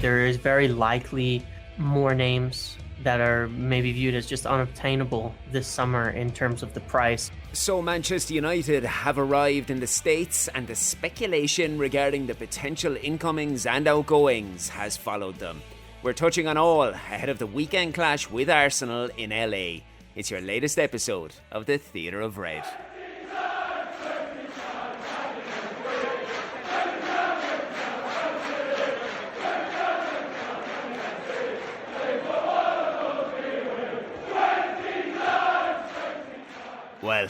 there is very likely more names that are maybe viewed as just unobtainable this summer in terms of the price. So Manchester United have arrived in the States, and the speculation regarding the potential incomings and outgoings has followed them. We're touching on all ahead of the weekend clash with Arsenal in LA. It's your latest episode of the Theatre of Red. Well,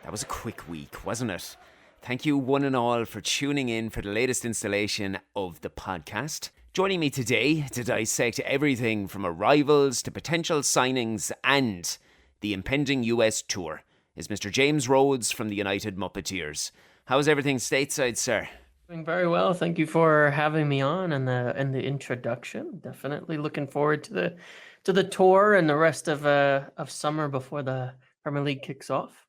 that was a quick week, wasn't it? Thank you one and all for tuning in for the latest installation of the podcast. Joining me today to dissect everything from arrivals to potential signings and the impending US tour is Mr. James Rhodes from the UnitedMuppetiers. How's everything stateside, sir? Doing very well. Thank you for having me on and the introduction. Definitely looking forward to the tour and the rest of summer before the Premier League kicks off.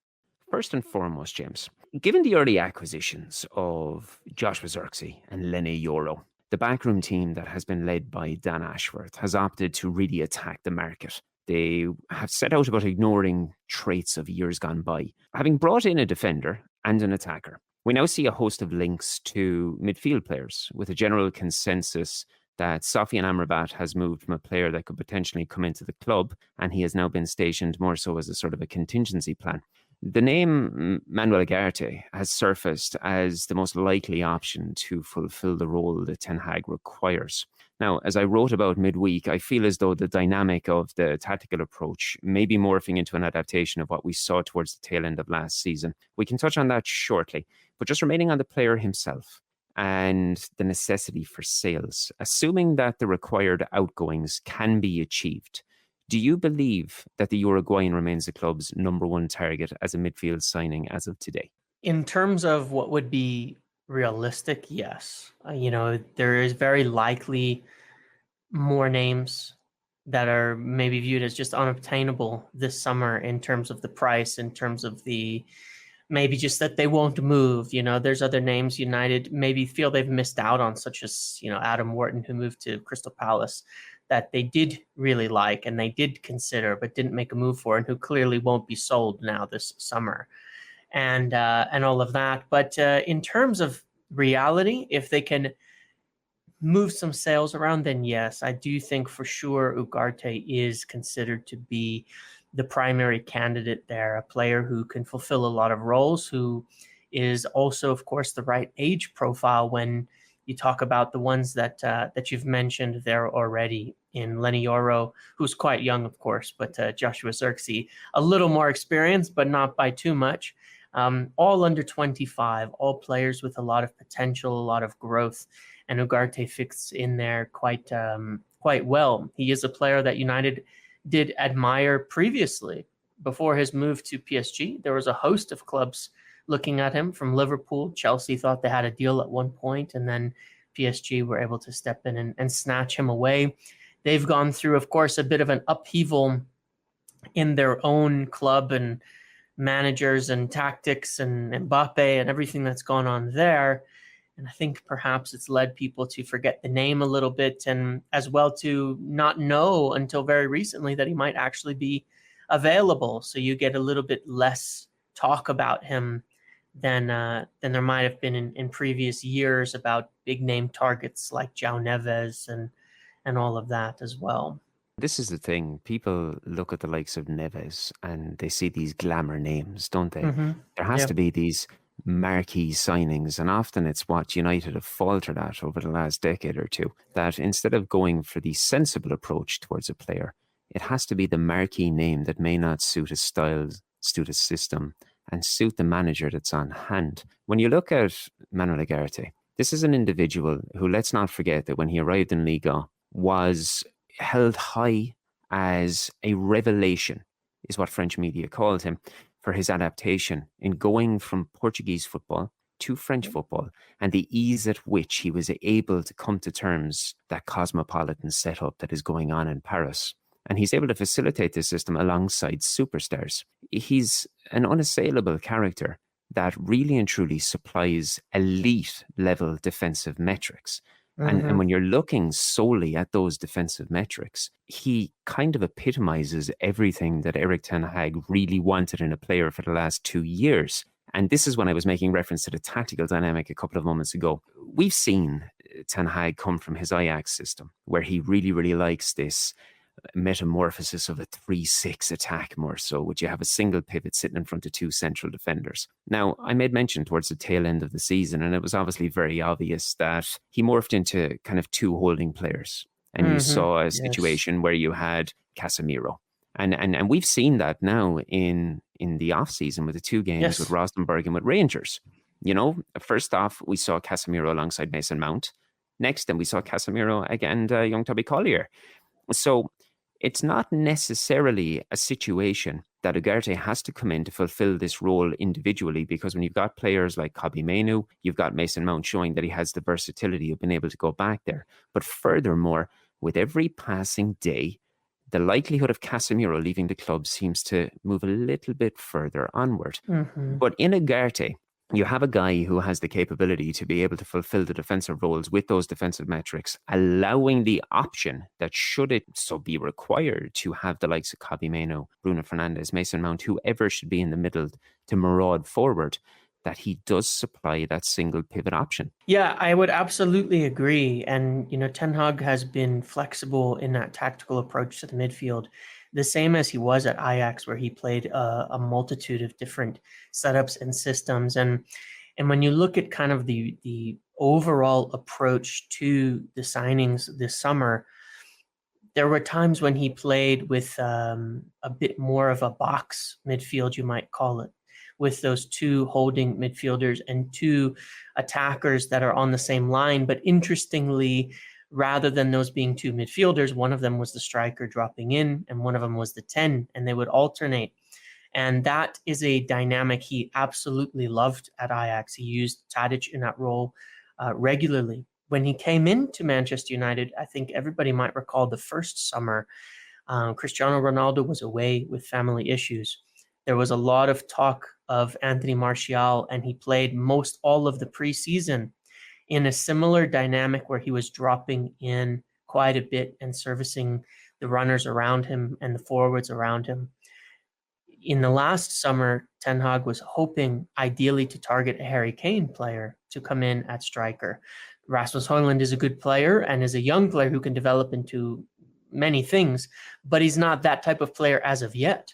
First and foremost, James, given the early acquisitions of Joshua Zirkzee and Lenny Yoro, the backroom team that has been led by Dan Ashworth has opted to really attack the market. They have set out about ignoring traits of years gone by. Having brought in a defender and an attacker, we now see a host of links to midfield players with a general consensus that Sofian Amrabat has moved from a player that could potentially come into the club, and he has now been stationed more so as a sort of a contingency plan. The name Manuel Ugarte has surfaced as the most likely option to fulfill the role that Ten Hag requires. Now, as I wrote about midweek, I feel as though the dynamic of the tactical approach may be morphing into an adaptation of what we saw towards the tail end of last season. We can touch on that shortly, but just remaining on the player himself and the necessity for sales, assuming that the required outgoings can be achieved, do you believe that the Uruguayan remains the club's number one target as a midfield signing as of today? In terms of what would be realistic, yes. There is very likely more names that are maybe viewed as just unobtainable this summer in terms of the price, in terms of the maybe just that they won't move. There's other names United maybe feel they've missed out on, such as, Adam Wharton, who moved to Crystal Palace, that they did really like and they did consider but didn't make a move for, and who clearly won't be sold now this summer, and all of that. But in terms of reality, if they can move some sales around, then yes, I do think for sure Ugarte is considered to be the primary candidate there, a player who can fulfill a lot of roles, who is also, of course, the right age profile when you talk about the ones that you've mentioned there already in Lenny Yoro, who's quite young, of course, but Joshua Zirkzee, a little more experienced, but not by too much. All under 25, all players with a lot of potential, a lot of growth, and Ugarte fits in there quite well. He is a player that United did admire previously. Before his move to PSG, there was a host of clubs looking at him, from Liverpool. Chelsea thought they had a deal at one point, and then PSG were able to step in and snatch him away. They've gone through, of course, a bit of an upheaval in their own club and managers and tactics and Mbappe and everything that's gone on there. And I think perhaps it's led people to forget the name a little bit, and as well to not know until very recently that he might actually be available. So you get a little bit less talk about him than there might have been in previous years about big name targets like João Neves and all of that as well. This is the thing. People look at the likes of Neves and they see these glamour names, don't they? Mm-hmm. There has to be these marquee signings, and often it's what United have faltered at over the last decade or two, that instead of going for the sensible approach towards a player, it has to be the marquee name that may not suit his style, suit his system, and suit the manager that's on hand. When you look at Manuel Ugarte, this is an individual who, let's not forget that when he arrived in Liga, was held high as a revelation, is what French media called him, for his adaptation in going from Portuguese football to French football, and the ease at which he was able to come to terms that cosmopolitan setup that is going on in Paris. And he's able to facilitate this system alongside superstars. He's an unassailable character that really and truly supplies elite level defensive metrics. And when you're looking solely at those defensive metrics, he kind of epitomizes everything that Erik ten Hag really wanted in a player for the last 2 years. And this is when I was making reference to the tactical dynamic a couple of moments ago. We've seen Ten Hag come from his Ajax system, where he really, really likes this metamorphosis of a 3-6 attack more so, would you have a single pivot sitting in front of two central defenders. Now, I made mention towards the tail end of the season, and it was obviously very obvious that he morphed into kind of two holding players. And you saw a situation where you had Casemiro. And we've seen that now in the off-season with the two games with Rosenborg and with Rangers. You know, first off, we saw Casemiro alongside Mason Mount. Next, then we saw Casemiro again, young Toby Collier. So it's not necessarily a situation that Ugarte has to come in to fulfill this role individually, because when you've got players like Kobbie Mainoo, you've got Mason Mount showing that he has the versatility of being able to go back there. But furthermore, with every passing day, the likelihood of Casemiro leaving the club seems to move a little bit further onward. But in Ugarte, you have a guy who has the capability to be able to fulfill the defensive roles with those defensive metrics, allowing the option that, should it so be required, to have the likes of Kobbie Mainoo, Bruno Fernandes, Mason Mount, whoever should be in the middle to maraud forward, that he does supply that single pivot option. Yeah, I would absolutely agree. And, you know, Ten Hag has been flexible in that tactical approach to the midfield, the same as he was at Ajax, where he played a multitude of different setups and systems. And when you look at kind of the overall approach to the signings this summer, there were times when he played with a bit more of a box midfield, you might call it, with those two holding midfielders and two attackers that are on the same line. But interestingly, rather than those being two midfielders, one of them was the striker dropping in and one of them was the 10, and they would alternate. And that is a dynamic he absolutely loved at Ajax. He used Tadic in that role regularly. When he came into Manchester United, I think everybody might recall the first summer, Cristiano Ronaldo was away with family issues. There was a lot of talk of Anthony Martial, and he played most all of the preseason in a similar dynamic where he was dropping in quite a bit and servicing the runners around him and the forwards around him. In the last summer, Ten Hag was hoping ideally to target a Harry Kane player to come in at striker. Rasmus Højlund is a good player and is a young player who can develop into many things, but he's not that type of player as of yet.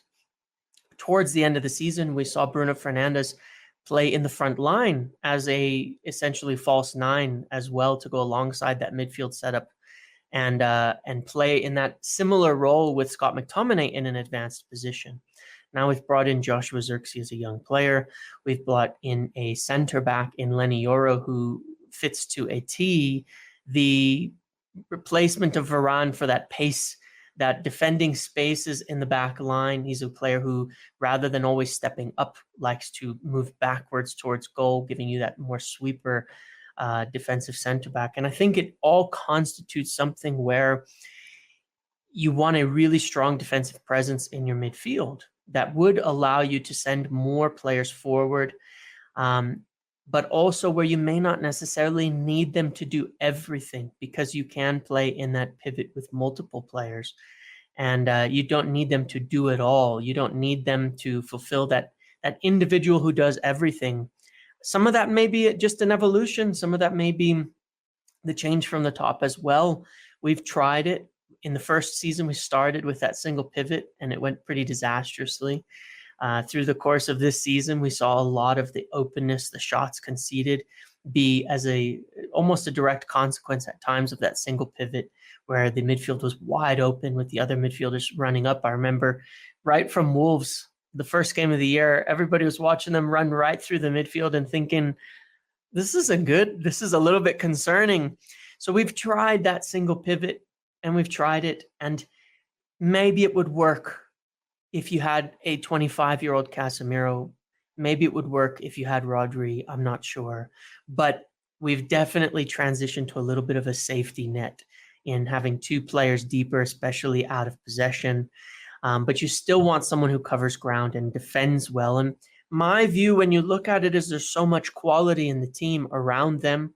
Towards the end of the season, we saw Bruno Fernandes play in the front line as a essentially false nine as well, to go alongside that midfield setup and play in that similar role with Scott McTominay in an advanced position. Now we've brought in Joshua Zirkzee as a young player. We've brought in a center back in Lenny Yoro who fits to a T. The replacement of Varane for that pace, that defending spaces in the back line. He's a player who, rather than always stepping up, likes to move backwards towards goal, giving you that more sweeper defensive center back. And I think it all constitutes something where you want a really strong defensive presence in your midfield that would allow you to send more players forward, but also where you may not necessarily need them to do everything, because you can play in that pivot with multiple players, and you don't need them to do it all. You don't need them to fulfill that individual who does everything. Some of that may be just an evolution. Some of that may be the change from the top as well. We've tried it. In the first season, we started with that single pivot, and it went pretty disastrously. Through the course of this season, we saw a lot of the openness, the shots conceded, be as almost a direct consequence at times of that single pivot, where the midfield was wide open with the other midfielders running up. I remember right from Wolves, the first game of the year, everybody was watching them run right through the midfield and thinking, this is a little bit concerning. So we've tried that single pivot, and we've tried it, and maybe it would work if you had a 25-year-old Casemiro. Maybe it would work if you had Rodri. I'm not sure. But we've definitely transitioned to a little bit of a safety net in having two players deeper, especially out of possession. But you still want someone who covers ground and defends well. And my view, when you look at it, is there's so much quality in the team around them.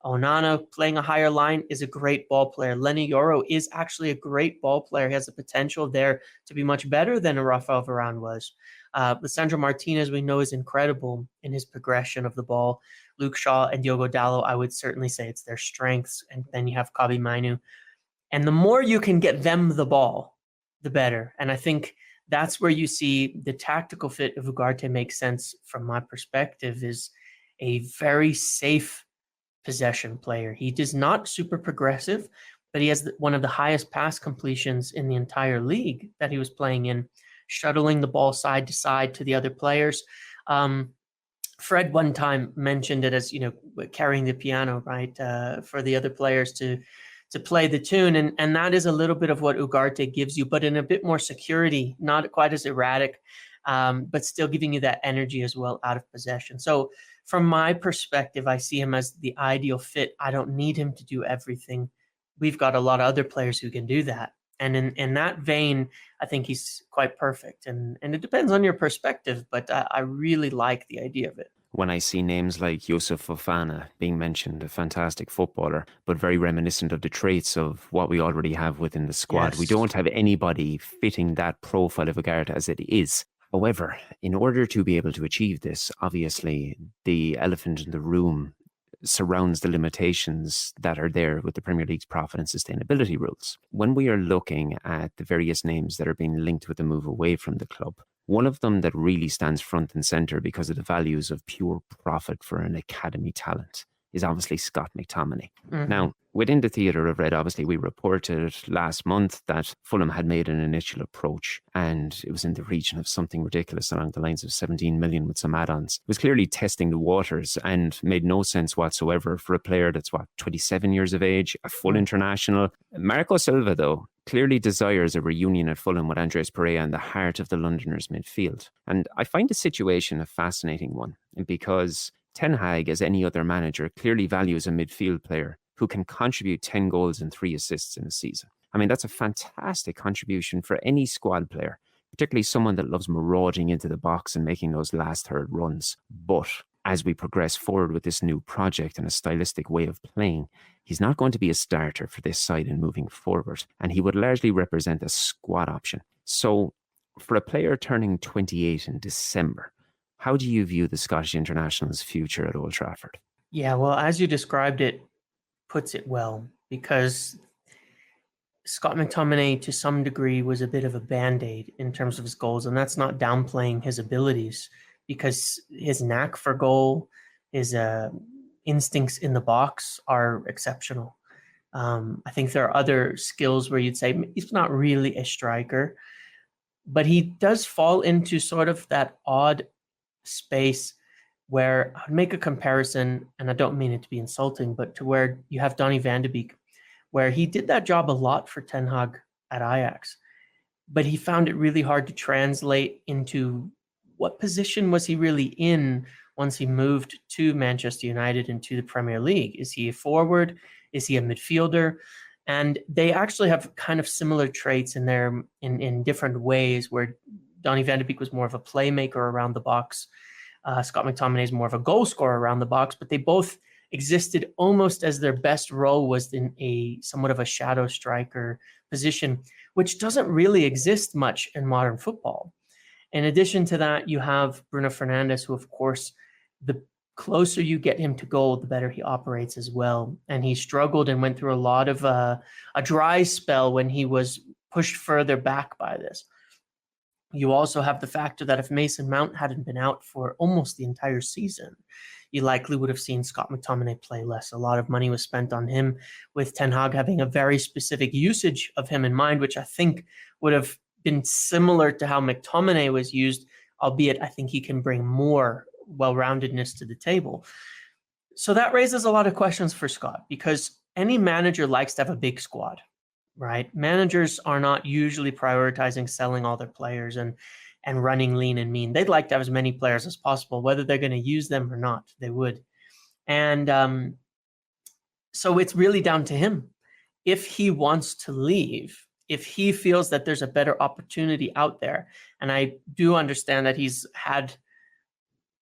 Onana playing a higher line is a great ball player. Lenny Yoro is actually a great ball player. He has the potential there to be much better than a Rafael Varane was. Lisandro Martinez, we know, is incredible in his progression of the ball. Luke Shaw and Diogo Dalot, I would certainly say it's their strengths. And then you have Kabi Mainu. And the more you can get them the ball, the better. And I think that's where you see the tactical fit of Ugarte makes sense from my perspective, is a very safe possession player. He is not super progressive, but he has one of the highest pass completions in the entire league that he was playing in, shuttling the ball side to side to the other players. Fred one time mentioned it as, carrying the piano, right, for the other players to play the tune. And that is a little bit of what Ugarte gives you, but in a bit more security, not quite as erratic, but still giving you that energy as well out of possession. So from my perspective, I see him as the ideal fit. I don't need him to do everything. We've got a lot of other players who can do that. And in that vein, I think he's quite perfect. And it depends on your perspective, but I really like the idea of it. When I see names like Yusuf Fofana being mentioned, a fantastic footballer, but very reminiscent of the traits of what we already have within the squad. Yes. We don't have anybody fitting that profile of Ugarte as it is. However, in order to be able to achieve this, obviously the elephant in the room surrounds the limitations that are there with the Premier League's profit and sustainability rules. When we are looking at the various names that are being linked with the move away from the club, one of them that really stands front and centre because of the values of pure profit for an academy talent is obviously Scott McTominay. Mm-hmm. Now, within the theatre of red, obviously, we reported last month that Fulham had made an initial approach, and it was in the region of something ridiculous along the lines of 17 million with some add-ons. It was clearly testing the waters and made no sense whatsoever for a player that's, 27 years of age, a full international. Marco Silva, though, clearly desires a reunion at Fulham with Andres Pereira in the heart of the Londoners' midfield. And I find the situation a fascinating one, because Ten Hag, as any other manager, clearly values a midfield player who can contribute 10 goals and 3 assists in a season. I mean, that's a fantastic contribution for any squad player, particularly someone that loves marauding into the box and making those last third runs. But as we progress forward with this new project and a stylistic way of playing, he's not going to be a starter for this side in moving forward, and he would largely represent a squad option. So for a player turning 28 in December, how do you view the Scottish international's future at Old Trafford? Yeah, well, as you described it, puts it well, because Scott McTominay, to some degree, was a bit of a band-aid in terms of his goals, and that's not downplaying his abilities, because his knack for goal, his instincts in the box are exceptional. I think there are other skills where you'd say he's not really a striker, but he does fall into sort of that odd space where I'd make a comparison, and I don't mean it to be insulting, but to where you have Donny van de Beek, where he did that job a lot for Ten Hag at Ajax, but he found it really hard to translate into what position was he really in once he moved to Manchester United and to the Premier League. Is he a forward? Is he a midfielder? And they actually have kind of similar traits in there in different ways, where Donny van de Beek was more of a playmaker around the box. Scott McTominay is more of a goal scorer around the box, but they both existed almost as their best role was in a somewhat of a shadow striker position, which doesn't really exist much in modern football. In addition to that, you have Bruno Fernandes, who, of course, the closer you get him to goal, the better he operates as well. And he struggled and went through a lot of a dry spell when he was pushed further back by this. You also have the factor that if Mason Mount hadn't been out for almost the entire season, you likely would have seen Scott McTominay play less. A lot of money was spent on him, with Ten Hag having a very specific usage of him in mind, which I think would have been similar to how McTominay was used, albeit I think he can bring more well-roundedness to the table. So that raises a lot of questions for Scott, because any manager likes to have a big squad, right? Managers are not usually prioritizing selling all their players and running lean and mean. They'd like to have as many players as possible, whether they're going to use them or not, they would. And so it's really down to him. If he wants to leave, if he feels that there's a better opportunity out there, and I do understand that he's had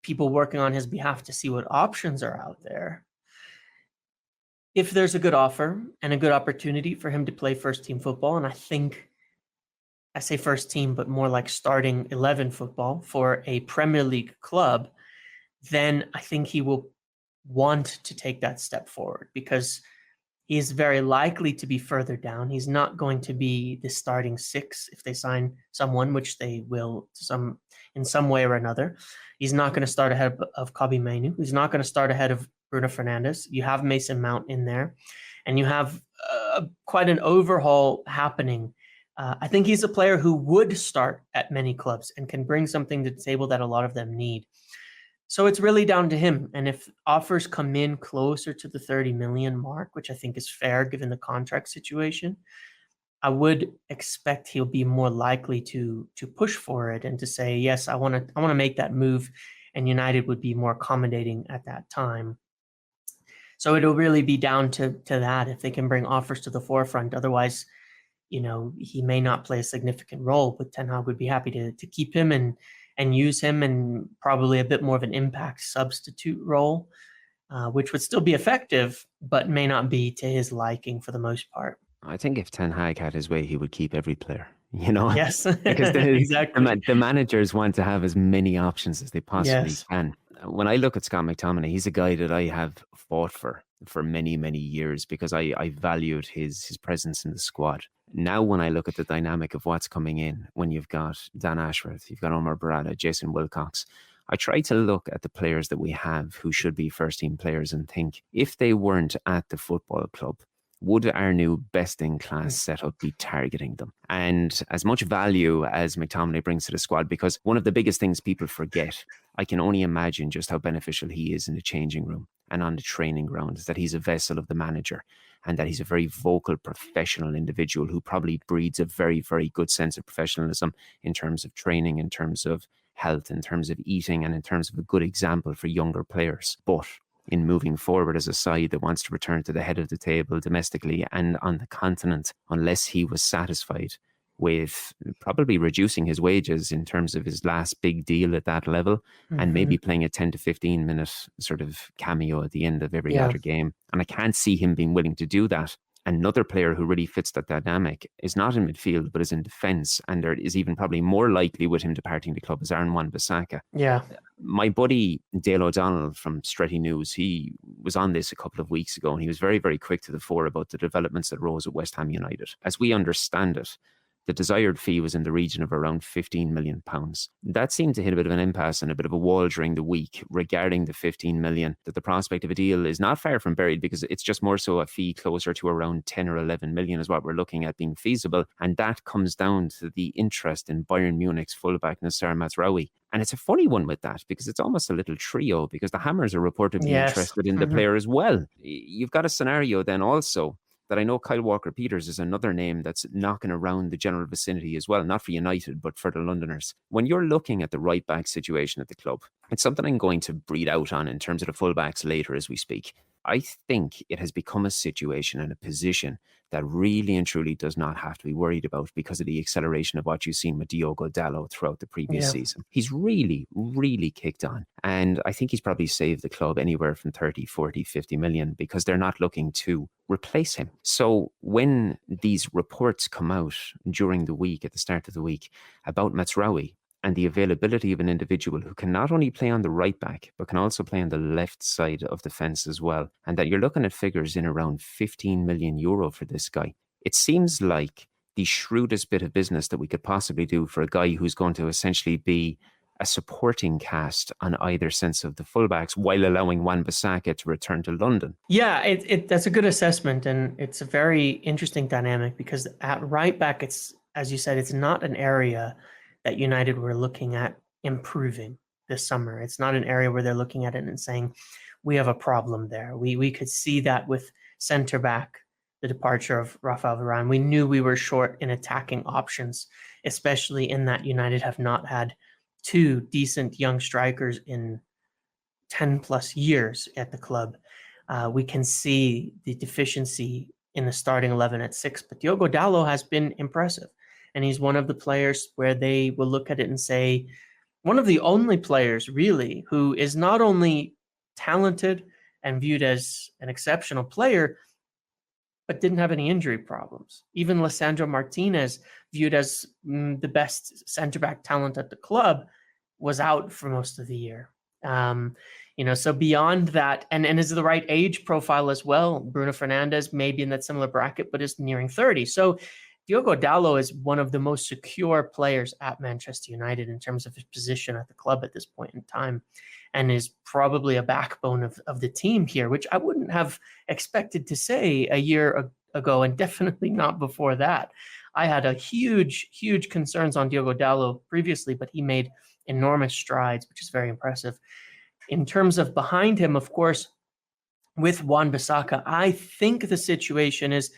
people working on his behalf to see what options are out there, if there's a good offer and a good opportunity for him to play first team football, and I say first team, but more like starting 11 football for a Premier League club, then I think he will want to take that step forward because he is very likely to be further down. He's not going to be the starting 6 if they sign someone, which they will in some way or another. He's not going to start ahead of Kobbie Mainoo. He's not going to start ahead of Bruno Fernandes. You have Mason Mount in there, and you have quite an overhaul happening. I think he's a player who would start at many clubs and can bring something to the table that a lot of them need. So it's really down to him. And if offers come in closer to the 30 million mark, which I think is fair given the contract situation, I would expect he'll be more likely to push for it and to say, yes, I want to make that move. And United would be more accommodating at that time. So it'll really be down to that if they can bring offers to the forefront. Otherwise, he may not play a significant role, but Ten Hag would be happy to keep him and use him in probably a bit more of an impact substitute role, which would still be effective, but may not be to his liking for the most part. I think if Ten Hag had his way, he would keep every player, you know? Yes, Because exactly. the managers want to have as many options as they possibly Yes. can. When I look at Scott McTominay, he's a guy that I have fought for many, many years because I valued his presence in the squad. Now, when I look at the dynamic of what's coming in, when you've got Dan Ashworth, you've got Omar Barada, Jason Wilcox, I try to look at the players that we have who should be first team players and think, if they weren't at the football club, would our new best in class setup be targeting them? And as much value as McTominay brings to the squad, because one of the biggest things people forget, I can only imagine just how beneficial he is in the changing room and on the training ground, is that he's a vessel of the manager and that he's a very vocal professional individual who probably breeds a very, very good sense of professionalism in terms of training, in terms of health, in terms of eating, and in terms of a good example for younger players. But in moving forward as a side that wants to return to the head of the table domestically and on the continent, unless he was satisfied with probably reducing his wages in terms of his last big deal at that level, and maybe playing a 10 to 15 minute sort of cameo at the end of every other game. And I can't see him being willing to do that. Another player who really fits that dynamic is not in midfield, but is in defence. And there is even probably more likely with him departing the club is Aaron Wan-Bissaka. Yeah. My buddy Dale O'Donnell from Stretty News, he was on this a couple of weeks ago, and he was very, very quick to the fore about the developments that rose at West Ham United. As we understand it, the desired fee was in the region of around £15 million. That seemed to hit a bit of an impasse and a bit of a wall during the week regarding the 15 million, that the prospect of a deal is not far from buried, because it's just more so a fee closer to around 10 or 11 million is what we're looking at being feasible. And that comes down to the interest in Bayern Munich's fullback Nassar Mazraoui. And it's a funny one with that, because it's almost a little trio, because the Hammers are reportedly interested in the player as well. You've got a scenario then also that I know Kyle Walker-Peters is another name that's knocking around the general vicinity as well, not for United, but for the Londoners. When you're looking at the right-back situation at the club, it's something I'm going to breed out on in terms of the full-backs later as we speak. I think it has become a situation and a position that really and truly does not have to be worried about because of the acceleration of what you've seen with Diogo Dalot throughout the previous season. He's really, really kicked on. And I think he's probably saved the club anywhere from 30, 40, 50 million because they're not looking to replace him. So when these reports come out during the week, at the start of the week, about Mazraoui, and the availability of an individual who can not only play on the right back, but can also play on the left side of the fence as well. And that you're looking at figures in around 15 million euro for this guy. It seems like the shrewdest bit of business that we could possibly do for a guy who's going to essentially be a supporting cast on either sense of the fullbacks while allowing Wan-Bissaka to return to London. Yeah, that's a good assessment. And it's a very interesting dynamic because at right back, it's, as you said, it's not an area that United were looking at improving this summer. It's not an area where they're looking at it and saying, we have a problem there. We could see that with center back, the departure of Rafael Varane. We knew we were short in attacking options, especially in that United have not had two decent young strikers in 10 plus years at the club. We can see the deficiency in the starting 11 at 6, but Diogo Dalot has been impressive. And he's one of the players where they will look at it and say, one of the only players really who is not only talented and viewed as an exceptional player, but didn't have any injury problems. Even Lisandro Martinez, viewed as the best center-back talent at the club, was out for most of the year. So beyond that, and is the right age profile as well. Bruno Fernandes may be in that similar bracket, but is nearing 30. So Diogo Dalot is one of the most secure players at Manchester United in terms of his position at the club at this point in time, and is probably a backbone of the team here, which I wouldn't have expected to say a year ago, and definitely not before that. I had a huge concerns on Diogo Dalot previously, but he made enormous strides, which is very impressive. In terms of behind him, of course, with Wan-Bissaka, I think the situation is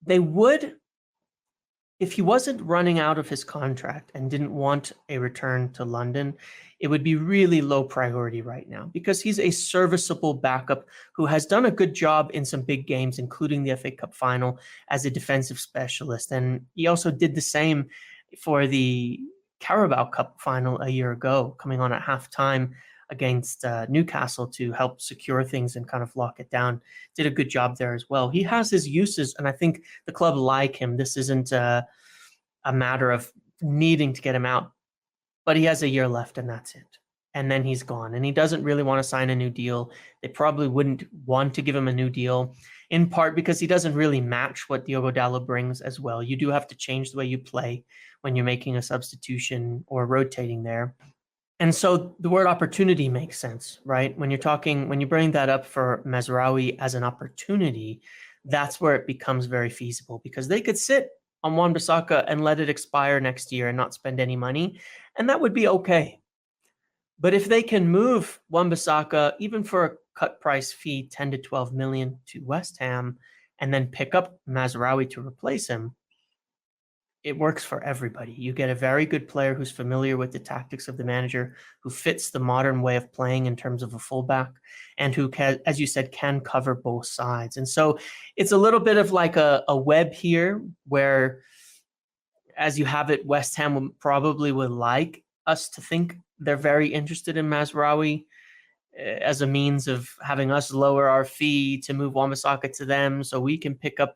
they would, if he wasn't running out of his contract and didn't want a return to London, it would be really low priority right now, because he's a serviceable backup who has done a good job in some big games, including the FA Cup final, as a defensive specialist. And he also did the same for the Carabao Cup final a year ago, coming on at halftime against Newcastle to help secure things and kind of lock it down. Did a good job there as well. He has his uses, and I think the club like him. This isn't a matter of needing to get him out, but he has a year left and that's it. And then he's gone, and he doesn't really want to sign a new deal. They probably wouldn't want to give him a new deal, in part because he doesn't really match what Diogo Dalot brings as well. You do have to change the way you play when you're making a substitution or rotating there. And so the word opportunity makes sense, right? When you bring that up for Mazraoui as an opportunity, that's where it becomes very feasible, because they could sit on Wan-Bissaka and let it expire next year and not spend any money, and that would be okay. But if they can move Wan-Bissaka, even for a cut price fee, 10 to 12 million to West Ham, and then pick up Mazraoui to replace him, it works for everybody. You get a very good player who's familiar with the tactics of the manager, who fits the modern way of playing in terms of a fullback, and who can, as you said, can cover both sides. And so it's a little bit of like a web here where, as you have it, West Ham probably would like us to think they're very interested in Mazraoui as a means of having us lower our fee to move Wan-Bissaka to them so we can pick up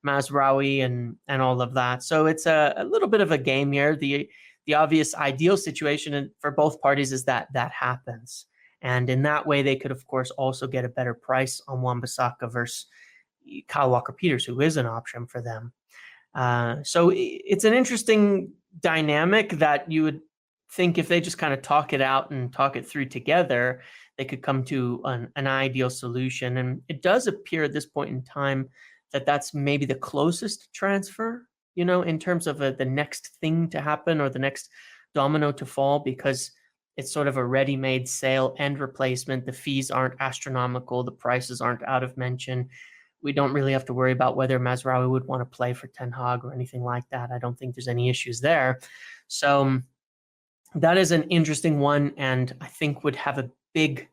Mazraoui and all of that. So it's a little bit of a game here. The obvious ideal situation for both parties is that happens. And in that way, they could, of course, also get a better price on Wan-Bissaka versus Kyle Walker-Peters, who is an option for them. So it's an interesting dynamic that you would think if they just kind of talk it out and talk it through together, they could come to an ideal solution. And it does appear at this point in time that that's maybe the closest transfer, in terms of the next thing to happen or the next domino to fall, because it's sort of a ready-made sale and replacement. The fees aren't astronomical. The prices aren't out of mention. We don't really have to worry about whether Mazraoui would want to play for Ten Hag or anything like that. I don't think there's any issues there. So that is an interesting one, and I think would have a big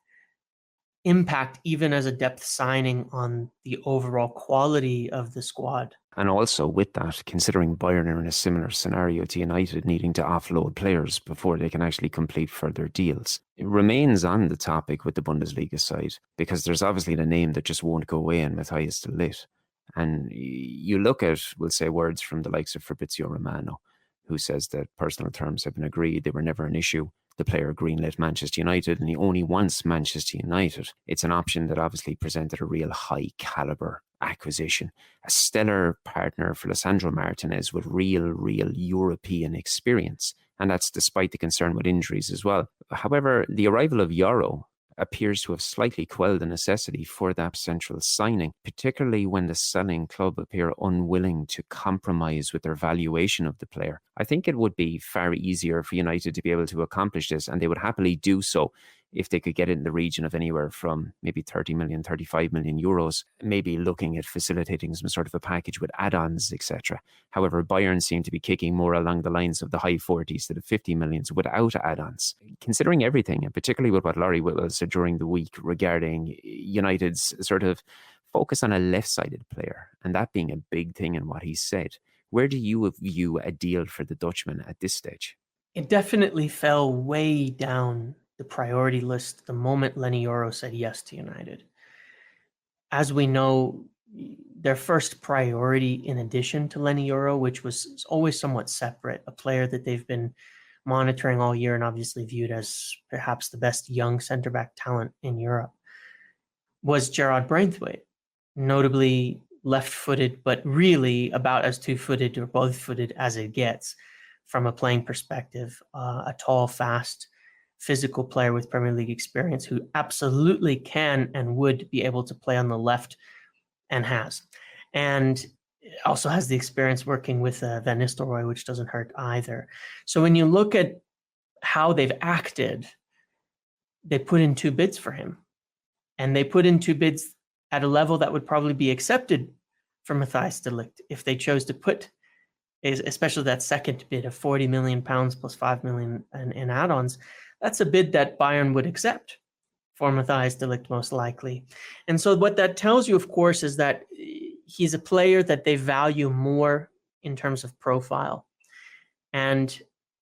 impact even as a depth signing on the overall quality of the squad. And also with that, considering Bayern are in a similar scenario to United, needing to offload players before they can actually complete further deals. It remains on the topic with the Bundesliga side, because there's obviously the name that just won't go away in Matthias de Ligt. And you look at, we'll say, words from the likes of Fabrizio Romano, who says that personal terms have been agreed, they were never an issue. The player greenlit Manchester United, and he only wants Manchester United. It's an option that obviously presented a real high caliber acquisition, a stellar partner for Lisandro Martinez with real European experience, and that's despite the concern with injuries as well. However, the arrival of Euro appears to have slightly quelled the necessity for that central signing, particularly when the selling club appear unwilling to compromise with their valuation of the player. I think it would be far easier for United to be able to accomplish this, and they would happily do so if they could get it in the region of anywhere from maybe 30 million, 35 million euros, maybe looking at facilitating some sort of a package with add-ons, etc. However, Bayern seem to be kicking more along the lines of the high 40s to the 50 millions without add-ons. Considering everything, and particularly with what Laurie Whitwell said during the week regarding United's sort of focus on a left-sided player, and that being a big thing in what he said, where do you view a deal for the Dutchman at this stage? It definitely fell way down the priority list the moment Lenny Yoro said yes to United. as we know, their first priority, in addition to Lenny Yoro, which was always somewhat separate, a player that they've been monitoring all year and obviously viewed as perhaps the best young center-back talent in Europe, was Gerard Braithwaite, notably left-footed, but really about as two-footed or both-footed as it gets from a playing perspective. A tall, fast, physical player with Premier League experience who absolutely can and would be able to play on the left and has. And also has the experience working with Van Nistelrooy, which doesn't hurt either. So when you look at how they've acted, they put in 2 bids for him. And they put in 2 bids at a level that would probably be accepted for Matthijs de Ligt if they chose to put, especially that second bid of £40 million plus £5 million in add-ons. That's a bid that Bayern would accept for Matthijs de Ligt, most likely. And so what that tells you, of course, is that he's a player that they value more in terms of profile. And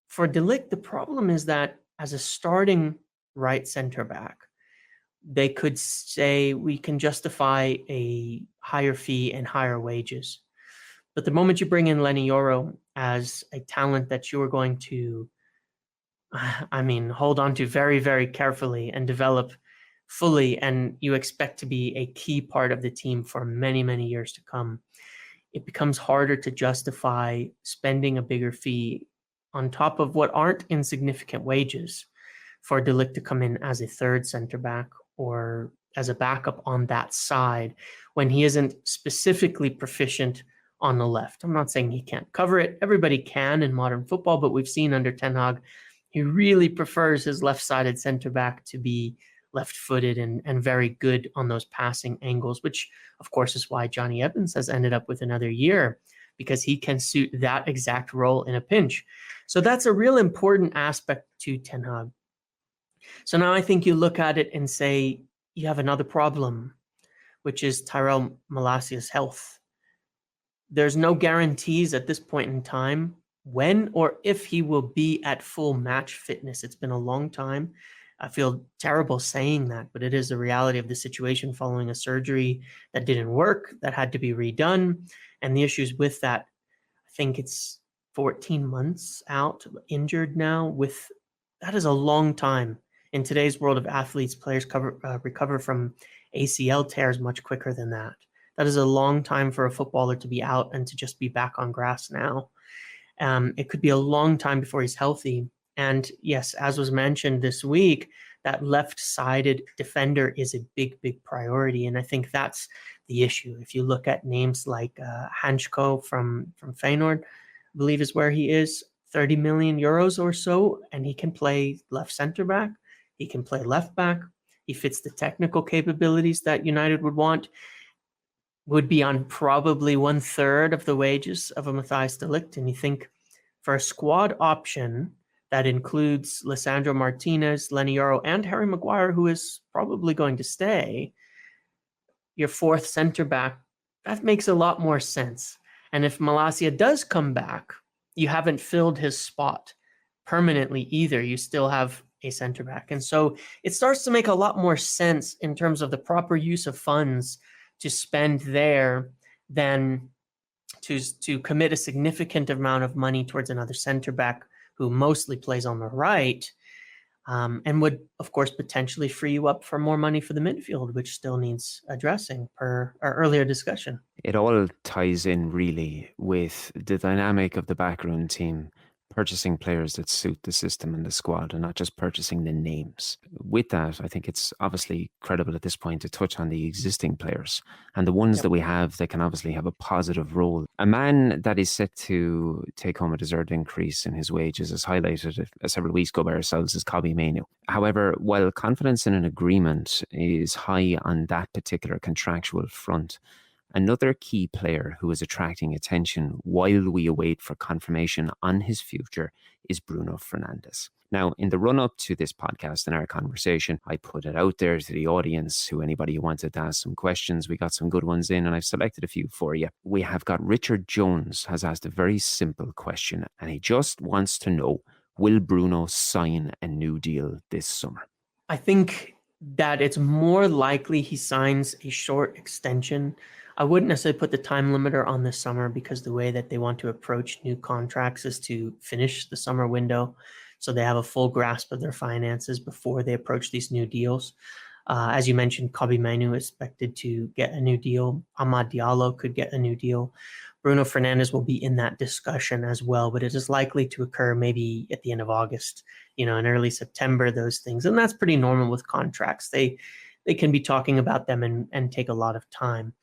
for de Ligt, the problem is that as a starting right center back, they could say we can justify a higher fee and higher wages. But the moment you bring in Lenny Yoro as a talent that you are going to, hold on to very, very carefully and develop fully, and you expect to be a key part of the team for many, many years to come, it becomes harder to justify spending a bigger fee on top of what aren't insignificant wages for de Ligt to come in as a third center back or as a backup on that side when he isn't specifically proficient on the left. I'm not saying he can't cover it. Everybody can in modern football, but we've seen under Ten Hag, he really prefers his left-sided center back to be left-footed and very good on those passing angles, which of course is why Johnny Evans has ended up with another year, because he can suit that exact role in a pinch. So that's a real important aspect to Ten Hag. So now I think you look at it and say, you have another problem, which is Tyrell Malacia's health. There's no guarantees at this point in time when or if he will be at full match fitness. It's been a long time. I feel terrible saying that, but it is the reality of the situation following a surgery that didn't work, that had to be redone. And the issues with that, I think it's 14 months out, injured now. That is a long time. In today's world of athletes, players recover from ACL tears much quicker than that. That is a long time for a footballer to be out and to just be back on grass now. It could be a long time before he's healthy. And yes, as was mentioned this week, that left-sided defender is a big, big priority. And I think that's the issue. If you look at names like Hansko from Feyenoord, I believe is where he is, 30 million euros or so, and he can play left center back. He can play left back. He fits the technical capabilities that United would want. Would be on probably 1/3 of the wages of a Matthijs de Ligt. And you think for a squad option that includes Lisandro Martinez, Lenny Yoro, and Harry Maguire, who is probably going to stay, your fourth center back, that makes a lot more sense. And if Malacia does come back, you haven't filled his spot permanently either. You still have a center back. And so it starts to make a lot more sense in terms of the proper use of funds to spend there than to commit a significant amount of money towards another center back who mostly plays on the right, and would, of course, potentially free you up for more money for the midfield, which still needs addressing per our earlier discussion. It all ties in really with the dynamic of the backroom team purchasing players that suit the system and the squad and not just purchasing the names. With that, I think it's obviously credible at this point to touch on the existing players and the ones that we have that can obviously have a positive role. A man that is set to take home a deserved increase in his wages, as highlighted several weeks ago by ourselves, is Kobbie Mainoo. However, while confidence in an agreement is high on that particular contractual front, another key player who is attracting attention while we await for confirmation on his future is Bruno Fernandes. Now, in the run-up to this podcast and our conversation, I put it out there to the audience, anybody who wanted to ask some questions. We got some good ones in, and I've selected a few for you. We have got Richard Jones has asked a very simple question, and he just wants to know, will Bruno sign a new deal this summer? I think that it's more likely he signs a short extension. I wouldn't necessarily put the time limiter on this summer because the way that they want to approach new contracts is to finish the summer window so they have a full grasp of their finances before they approach these new deals. As you mentioned, Kobe Mainu is expected to get a new deal. Amad Diallo could get a new deal. Bruno Fernandes will be in that discussion as well, but it is likely to occur maybe at the end of August, in early September, those things. And that's pretty normal with contracts. They can be talking about them and take a lot of time.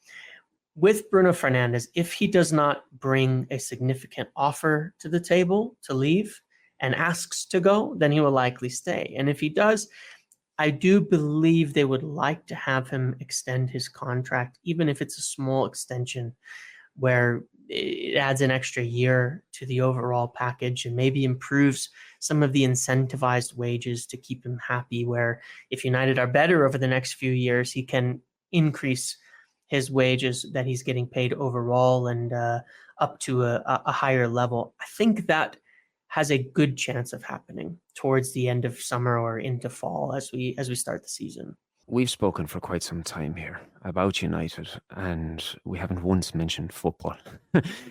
With Bruno Fernandes, if he does not bring a significant offer to the table to leave and asks to go, then he will likely stay. And if he does, I do believe they would like to have him extend his contract, even if it's a small extension where it adds an extra year to the overall package and maybe improves some of the incentivized wages to keep him happy, where if United are better over the next few years, he can increase his wages that he's getting paid overall and up to a higher level. I think that has a good chance of happening towards the end of summer or into fall as we start the season. We've spoken for quite some time here about United, and we haven't once mentioned football.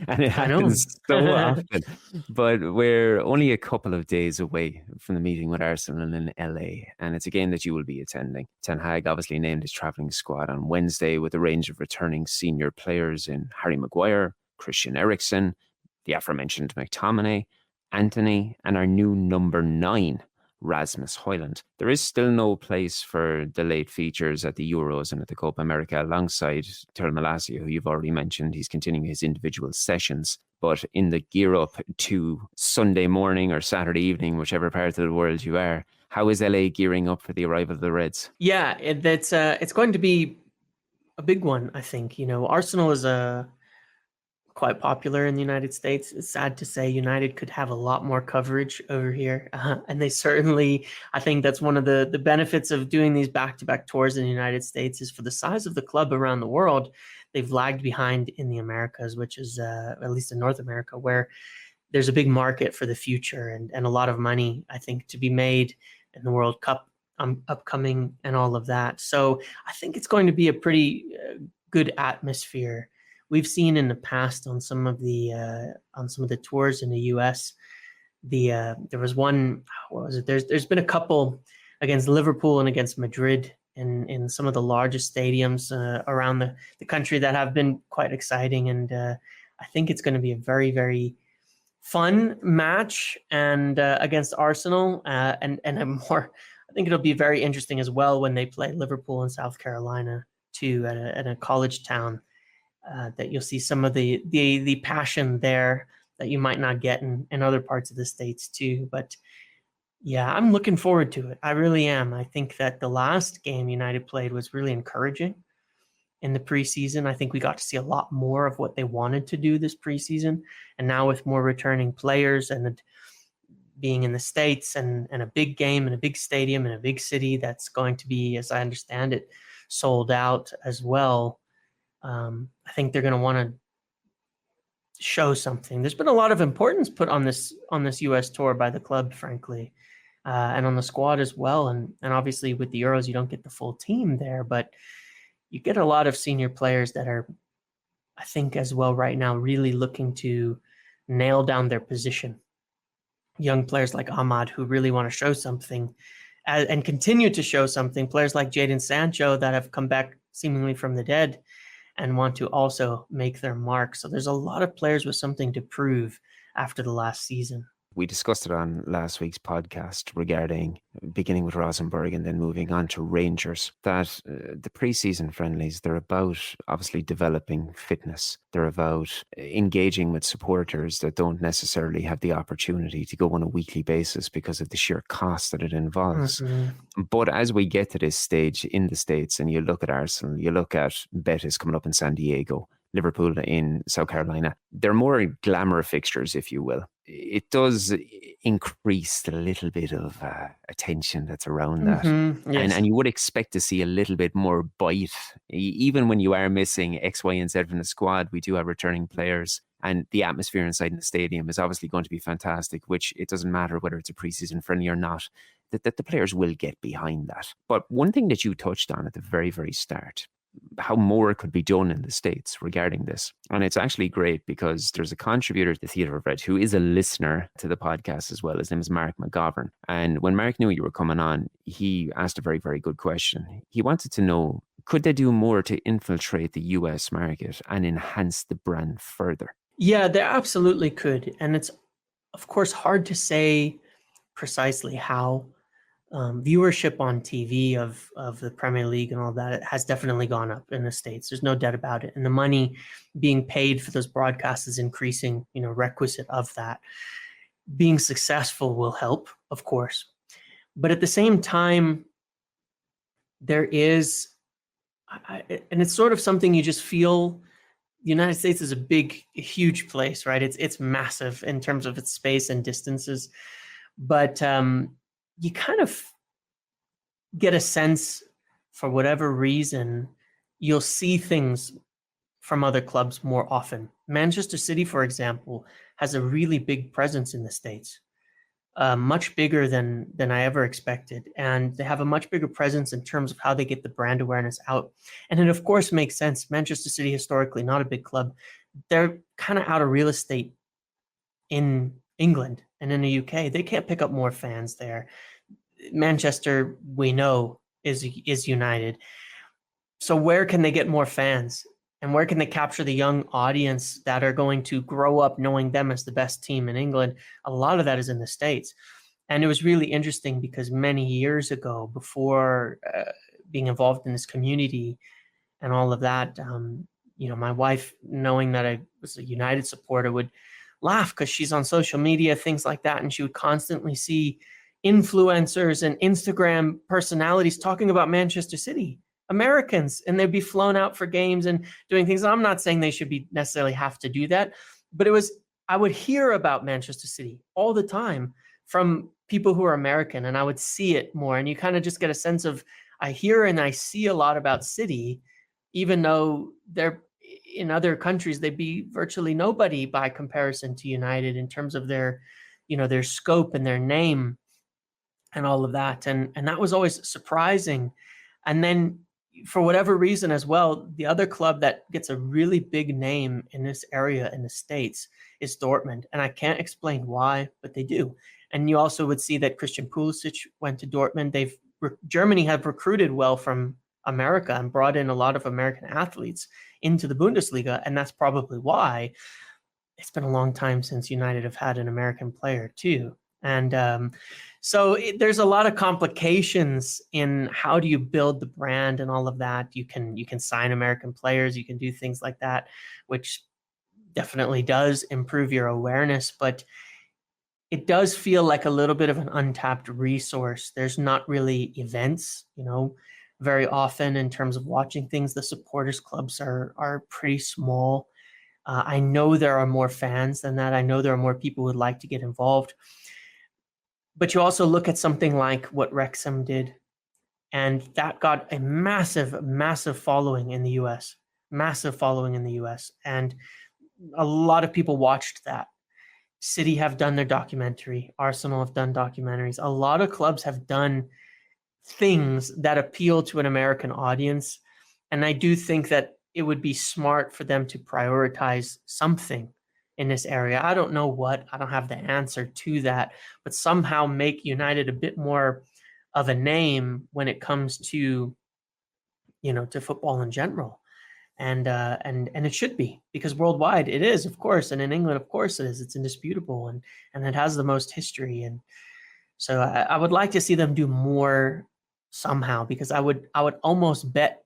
And it happens so often. But we're only a couple of days away from the meeting with Arsenal in LA, and it's a game that you will be attending. Ten Hag obviously named his travelling squad on Wednesday with a range of returning senior players in Harry Maguire, Christian Eriksen, the aforementioned McTominay, Anthony, and our new number 9, Rasmus Højlund. There is still no place for the late features at the Euros and at the Copa America alongside Tyrell Malacia, who you've already mentioned. He's continuing his individual sessions. But in the gear up to Sunday morning or Saturday evening, whichever part of the world you are, how is LA gearing up for the arrival of the Reds? Yeah, it's going to be a big one, I think. Arsenal is quite popular in the United States. It's sad to say United could have a lot more coverage over here. And they certainly, I think that's one of the benefits of doing these back-to-back tours in the United States is for the size of the club around the world, they've lagged behind in the Americas, which is at least in North America, where there's a big market for the future and a lot of money, I think, to be made in the World Cup upcoming and all of that. So I think it's going to be a pretty good atmosphere. We've seen in the past on some of the tours in the U.S. There was one. What was it? There's been a couple against Liverpool and against Madrid in some of the largest stadiums around the country that have been quite exciting. And I think it's going to be a very, very fun match and against Arsenal and a more. I think it'll be very interesting as well when they play Liverpool in South Carolina too at a college town. That you'll see some of the passion there that you might not get in other parts of the States too. But yeah, I'm looking forward to it. I really am. I think that the last game United played was really encouraging in the preseason. I think we got to see a lot more of what they wanted to do this preseason. And now with more returning players and being in the States and a big game in a big stadium in a big city that's going to be, as I understand it, sold out as well. I think they're going to want to show something. There's been a lot of importance put on this U.S. tour by the club, frankly, and on the squad as well. And obviously with the Euros, you don't get the full team there, but you get a lot of senior players that are, I think, as well right now, really looking to nail down their position. Young players like Ahmad who really want to show something and continue to show something. Players like Jadon Sancho that have come back seemingly from the dead and want to also make their mark. So there's a lot of players with something to prove after the last season. We discussed it on last week's podcast regarding beginning with Rosenborg and then moving on to Rangers, that the pre-season friendlies, they're about obviously developing fitness. They're about engaging with supporters that don't necessarily have the opportunity to go on a weekly basis because of the sheer cost that it involves. Mm-hmm. But as we get to this stage in the States and you look at Arsenal, you look at Betis coming up in San Diego, Liverpool in South Carolina, they're more glamour fixtures, if you will. It does increase the little bit of attention that's around that. Mm-hmm, yes. And you would expect to see a little bit more bite. Even when you are missing X, Y, and Z from the squad, we do have returning players. And the atmosphere inside the stadium is obviously going to be fantastic, which it doesn't matter whether it's a preseason friendly or not. that the players will get behind that. But one thing that you touched on at the very, very start, how more could be done in the States regarding this. And it's actually great because there's a contributor to the Theatre of Red who is a listener to the podcast as well. His name is Mark McGovern. And when Mark knew you were coming on, he asked a very, very good question. He wanted to know, could they do more to infiltrate the US market and enhance the brand further? Yeah, they absolutely could. And it's, of course, hard to say precisely how. Viewership on TV of the Premier League and all that has definitely gone up in the States. There's no doubt about it. And the money being paid for those broadcasts is increasing, requisite of that. Being successful will help, of course. But at the same time, there is, and it's sort of something you just feel, the United States is a huge place, right? It's massive in terms of its space and distances. But you kind of get a sense, for whatever reason, you'll see things from other clubs more often. Manchester City, for example, has a really big presence in the States, much bigger than I ever expected. And they have a much bigger presence in terms of how they get the brand awareness out. And it, of course, makes sense. Manchester City, historically, not a big club. They're kind of out of real estate in England and in the UK. They can't pick up more fans there. Manchester, we know, is United. So where can they get more fans? And where can they capture the young audience that are going to grow up knowing them as the best team in England? A lot of that is in the States. And it was really interesting because many years ago, before being involved in this community and all of that, my wife, knowing that I was a United supporter, would laugh because she's on social media, things like that. And she would constantly see influencers and Instagram personalities talking about Manchester City, Americans, and they'd be flown out for games and doing things. I'm not saying they should be necessarily have to do that, but I would hear about Manchester City all the time from people who are American, and I would see it more. And you kind of just get a sense of, I hear and I see a lot about City, even though they're in other countries, they'd be virtually nobody by comparison to United in terms of their scope and their name and all of that. And that was always surprising. And then for whatever reason as well, the other club that gets a really big name in this area in the States is Dortmund. And I can't explain why, but they do. And you also would see that Christian Pulisic went to Dortmund. Germany have recruited well from America and brought in a lot of American athletes into the Bundesliga. And that's probably why it's been a long time since United have had an American player too. And so there's a lot of complications in how do you build the brand and all of that. You can sign American players, you can do things like that, which definitely does improve your awareness, but it does feel like a little bit of an untapped resource. There's not really events, very often in terms of watching things. The supporters clubs are pretty small. I know there are more fans than that. I know there are more people who would like to get involved. But you also look at something like what Wrexham did, and that got a massive, massive following in the US, and a lot of people watched that. City have done their documentary. Arsenal have done documentaries. A lot of clubs have done things that appeal to an American audience. And I do think that it would be smart for them to prioritize something in this area. I don't know what, I don't have the answer to that, but somehow make United a bit more of a name when it comes to, to football in general. And it should be, because worldwide it is, of course. And in England, of course it is. It's indisputable, and it has the most history. And so I would like to see them do more somehow, because I would almost bet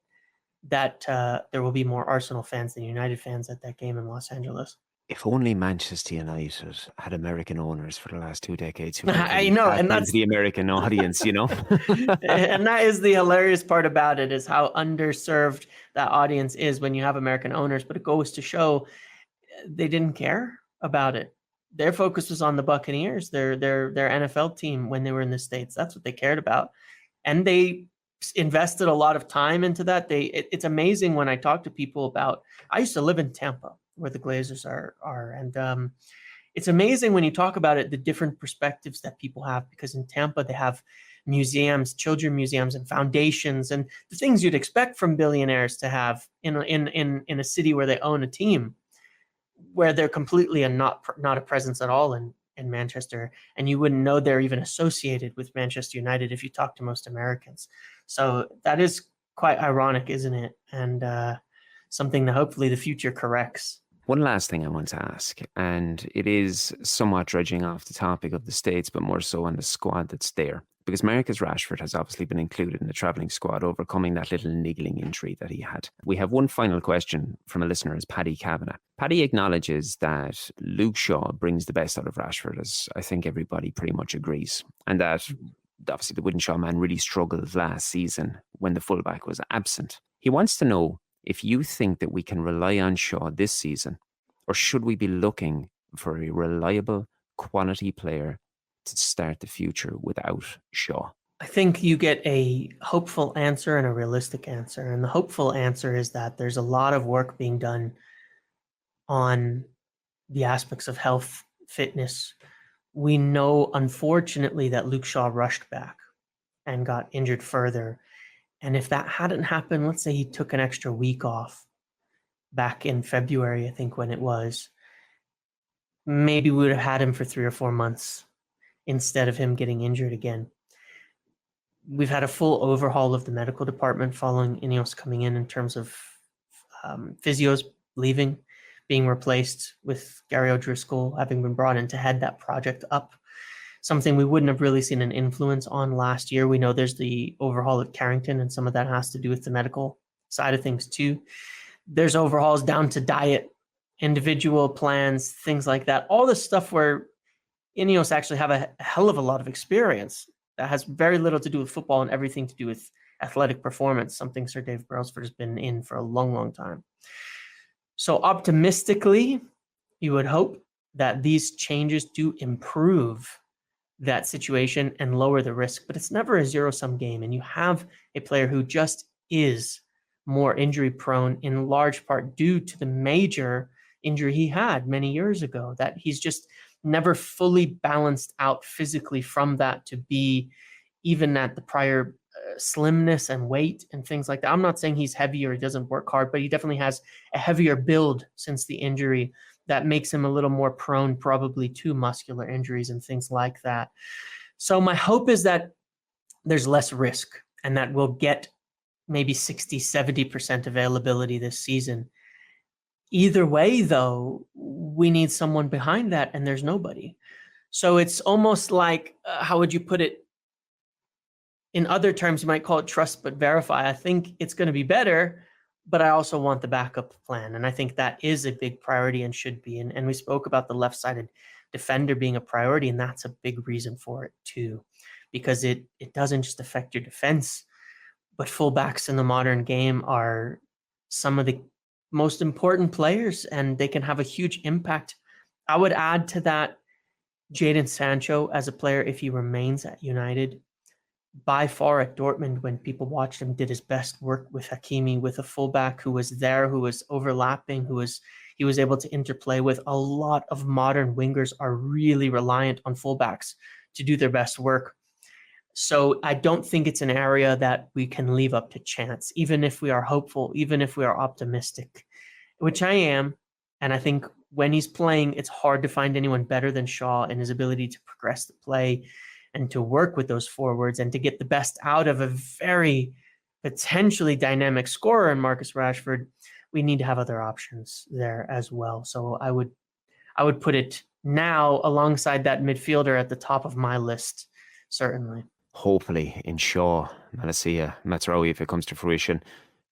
that there will be more Arsenal fans than United fans at that game in Los Angeles. If only Manchester United had American owners for the last 2 decades who I know, and that's the American audience, and that is the hilarious part about it, is how underserved that audience is when you have American owners. But it goes to show they didn't care about it. Their focus was on the Buccaneers, their NFL team when they were in the States. That's what they cared about, and they invested a lot of time into that. It's amazing when I talk to people about. I used to live in Tampa, where the Glazers are. And it's amazing when you talk about it, the different perspectives that people have, because in Tampa, they have museums, children museums, and foundations, and the things you'd expect from billionaires to have in a city where they own a team, where they're completely not a presence at all in Manchester, and you wouldn't know they're even associated with Manchester United if you talk to most Americans. So that is quite ironic, isn't it? And something that hopefully the future corrects. One last thing I want to ask, and it is somewhat dredging off the topic of the States, but more so on the squad that's there. Because Marcus Rashford has obviously been included in the travelling squad, overcoming that little niggling injury that he had. We have one final question from a listener, is Paddy Kavanagh. Paddy acknowledges that Luke Shaw brings the best out of Rashford, as I think everybody pretty much agrees, and that obviously the Wooden man really struggled last season when the fullback was absent. He wants to know if you think that we can rely on Shaw this season, or should we be looking for a reliable, quality player to start the future without Shaw? I think you get a hopeful answer and a realistic answer. And the hopeful answer is that there's a lot of work being done on the aspects of health, fitness. We know, unfortunately, that Luke Shaw rushed back and got injured further. And if that hadn't happened, let's say he took an extra week off back in February, I think when it was, maybe we would have had him for 3 or 4 months instead of him getting injured again. We've had a full overhaul of the medical department following Ineos coming in terms of physios leaving, being replaced with Gary O'Driscoll having been brought in to head that project up. Something we wouldn't have really seen an influence on last year. We know there's the overhaul at Carrington, and some of that has to do with the medical side of things too. There's overhauls down to diet, individual plans, things like that. All this stuff where Ineos actually have a hell of a lot of experience that has very little to do with football and everything to do with athletic performance, something Sir Dave Brailsford has been in for a long, long time. So optimistically, you would hope that these changes do improve that situation and lower the risk, but it's never a zero-sum game. And you have a player who just is more injury prone in large part due to the major injury he had many years ago, that he's just never fully balanced out physically from that to be even at the prior slimness and weight and things like that. I'm not saying he's heavy or he doesn't work hard, but he definitely has a heavier build since the injury that makes him a little more prone probably to muscular injuries and things like that. So my hope is that there's less risk and that we'll get maybe 60, 70% availability this season. Either way, though, we need someone behind that, and there's nobody. So it's almost like, how would you put it? In other terms, you might call it trust but verify. I think it's going to be better, but I also want the backup plan. And I think that is a big priority and should be. And we spoke about the left-sided defender being a priority, and that's a big reason for it too, because it doesn't just affect your defense, but fullbacks in the modern game are some of the most important players, and they can have a huge impact. I would add to that Jadon Sancho as a player, if he remains at United. By far at Dortmund, when people watched him, did his best work with Hakimi, with a fullback who was there, who was overlapping, he was able to interplay with. A lot of modern wingers are really reliant on fullbacks to do their best work. So I don't think it's an area that we can leave up to chance, even if we are hopeful, even if we are optimistic, which I am. And I think when he's playing, it's hard to find anyone better than Shaw in his ability to progress the play and to work with those forwards and to get the best out of a very potentially dynamic scorer in Marcus Rashford. We need to have other options there as well. So I would put it now alongside that midfielder at the top of my list, certainly. Hopefully in Shaw, Malacia, Mazraoui, if it comes to fruition,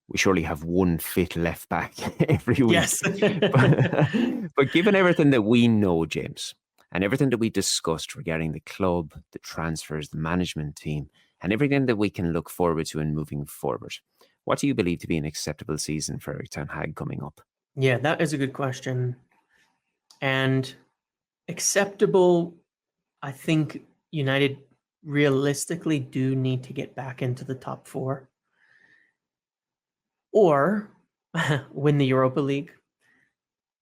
we surely have one fit left back every week. Yes. But given everything that we know, James, and everything that we discussed regarding the club, the transfers, the management team, and everything that we can look forward to in moving forward, what do you believe to be an acceptable season for Erik ten Hag coming up? Yeah, that is a good question. And acceptable, I think United realistically do need to get back into the top 4 or win the Europa League,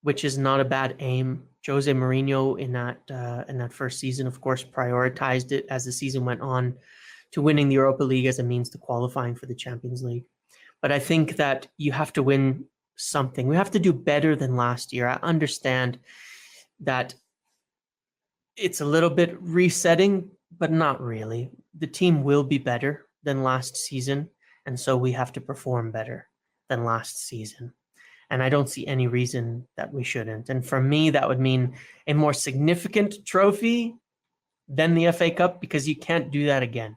which is not a bad aim. Jose Mourinho in that first season, of course, prioritized it as the season went on to winning the Europa League as a means to qualifying for the Champions League. But I think that you have to win something. We have to do better than last year. I understand that it's a little bit resetting, but not really. The team will be better than last season, and so we have to perform better than last season. And I don't see any reason that we shouldn't. And for me, that would mean a more significant trophy than the FA Cup, because you can't do that again.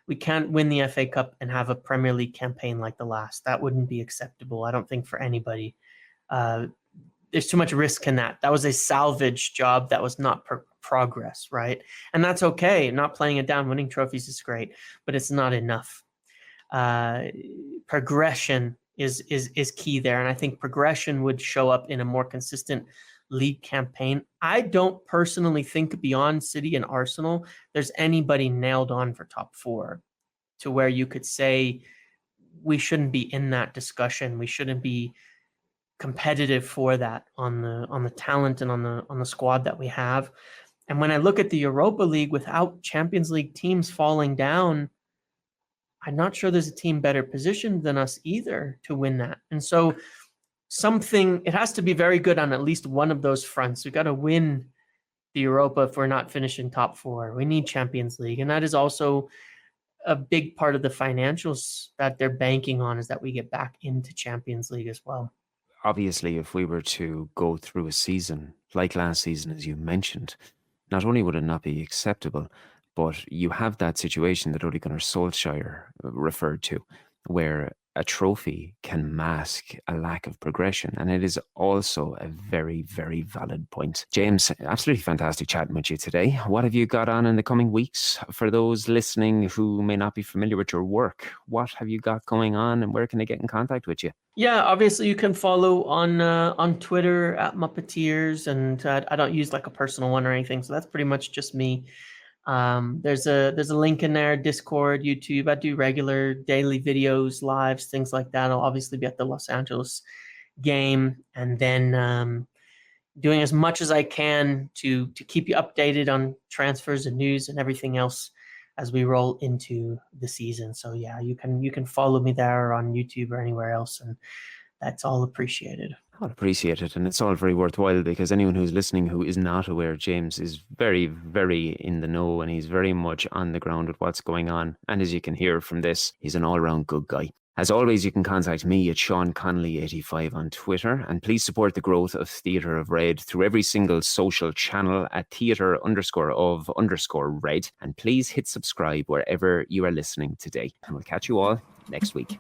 We can't win the FA Cup and have a Premier League campaign like the last. That wouldn't be acceptable, I don't think, for anybody. There's too much risk in that. That was a salvage job. That was not progress, right? And that's okay. Not playing it down, winning trophies is great, but it's not enough. Progression is key there, and I think progression would show up in a more consistent league campaign. I don't personally think beyond City and Arsenal there's anybody nailed on for top 4 to where you could say we shouldn't be in that discussion. We shouldn't be competitive for that on the talent and on the squad that we have. And when I look at the Europa League without Champions League teams falling down, I'm not sure there's a team better positioned than us either to win that. And so it has to be very good on at least one of those fronts. We've got to win the Europa if we're not finishing top 4. We need Champions League. And that is also a big part of the financials that they're banking on, is that we get back into Champions League as well. Obviously, if we were to go through a season like last season, as you mentioned, not only would it not be acceptable, but you have that situation that Ole Gunnar Solskjaer referred to, where a trophy can mask a lack of progression. And it is also a very, very valid point. James, absolutely fantastic chatting with you today. What have you got on in the coming weeks? For those listening who may not be familiar with your work, what have you got going on and where can they get in contact with you? Yeah, obviously you can follow on Twitter at Muppeteers, and I don't use like a personal one or anything, so that's pretty much just me. There's a link in there, Discord, YouTube. I do regular daily videos, lives, things like that. I'll obviously be at the Los Angeles game, and then doing as much as I can to keep you updated on transfers and news and everything else as we roll into the season. So yeah, you can follow me there on YouTube or anywhere else, and that's all appreciated. I'll appreciate it, and it's all very worthwhile, because anyone who's listening who is not aware, James is very, very in the know, and he's very much on the ground with what's going on. And as you can hear from this, he's an all-round good guy. As always, you can contact me at Shaun Connolly 85 on Twitter, and please support the growth of Theatre of Red through every single social channel at theatre_of_red, and please hit subscribe wherever you are listening today, and we'll catch you all next week.